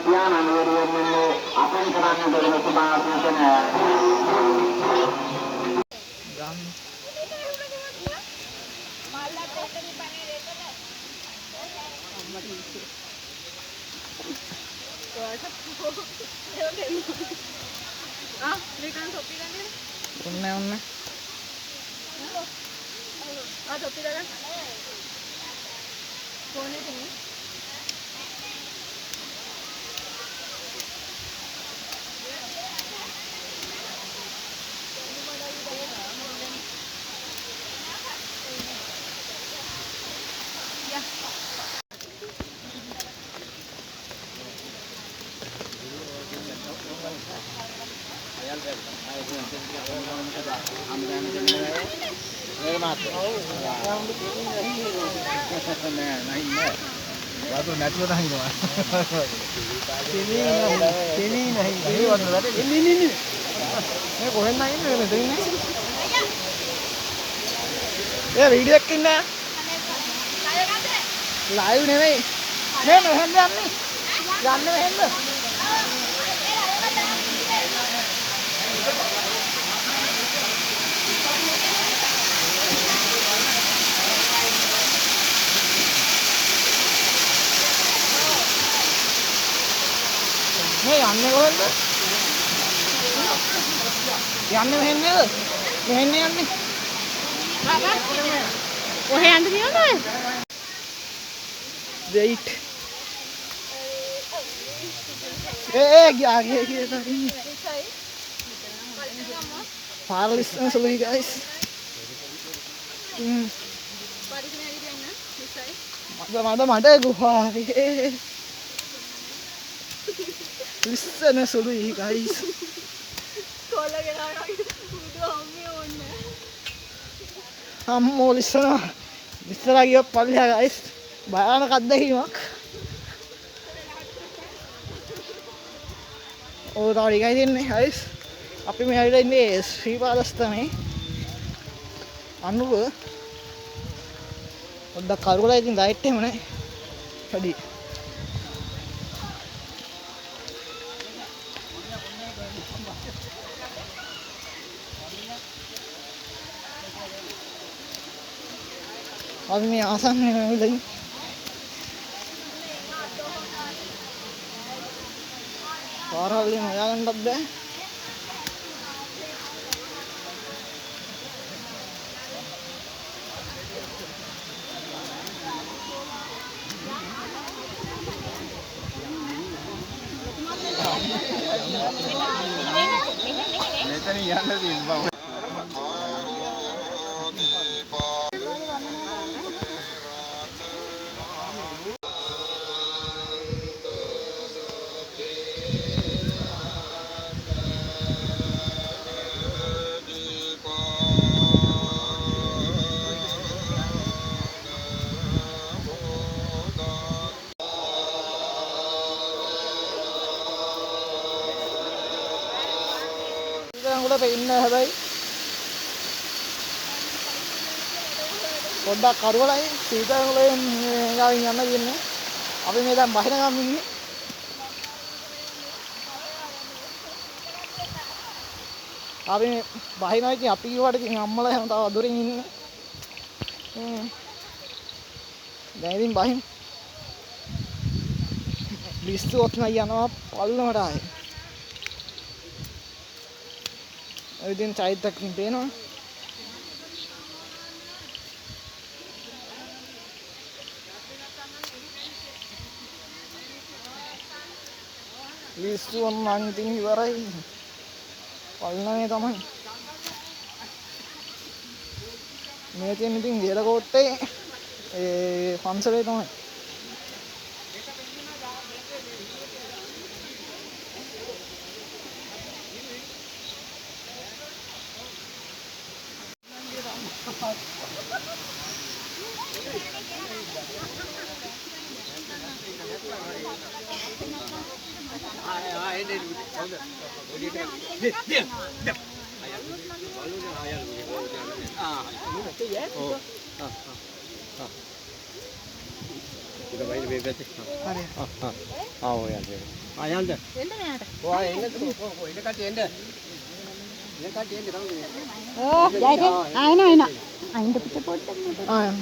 පියාණන් වේරුවෙන්නේ අපෙන් කරන්න දෙන සුභාශිංසන Waduh, natural dah ini mah. Ini. Ini. Ini kohen naik ni, ni tengok ni. Ya video kena. Live ni ni. Ni hen ni. Yan ni hen ni. Ini aneh kohen tu. Aneh hen ni. Hen ni aneh. Apa? Kohe yන්න තියනවද? Wait. Gya tadi. Parlis suluhi guys. Mada guha. Listen suluhi guys. Ammo listen. Listen lagi paliha guys. Bayana kaddahimak. Oh, tadi guys ini guys. Api මේ ඇවිල්ලා ඉන්නේ ශ්‍රී පාදස්තනේ. අනුව පොඩ්ඩක් කරුවලා ඉතින් diet එහෙම නැහැ. වැඩි. අපි මේ ආසන්නයේ ඇවිල්ලා ඉන්නේ. පාරවල් එහෙම හොයාගන්නත් බෑ. මෙතන යන්න තියෙනවා. උඩ පෙන්න හැබැයි පොඩ්ඩක් කරුවලයි සීතලෙන් ගාවින් යන්න තියෙන්නේ. අපි මේ දැන් බහින ගම ඉන්නේ. අපි බහිනවා ඉතින් අපි කිව්වට ඉතින් අම්මලා එහෙම තව අදුරින් ඉන්නේ. දැන් ඉතින් බහින් ලිස්තු ඔත්න යනවා පල්ලමට ආයේ. ඉතින් චෛත්‍යකින් පේනවා. ලිස්තු නම් ඉතින් ඉවරයි. පල්ලමේ තමයි. මේ තියෙන ඉතින් ගේරකෝට්ටේ ඒ පන්සලේ තමයි. Kita main bebek. Oh ya. එන්න මෙයාට. ඕ යයිද? ආයෙන. අයින්ද පිට පොඩ්ඩක් නේ. ආ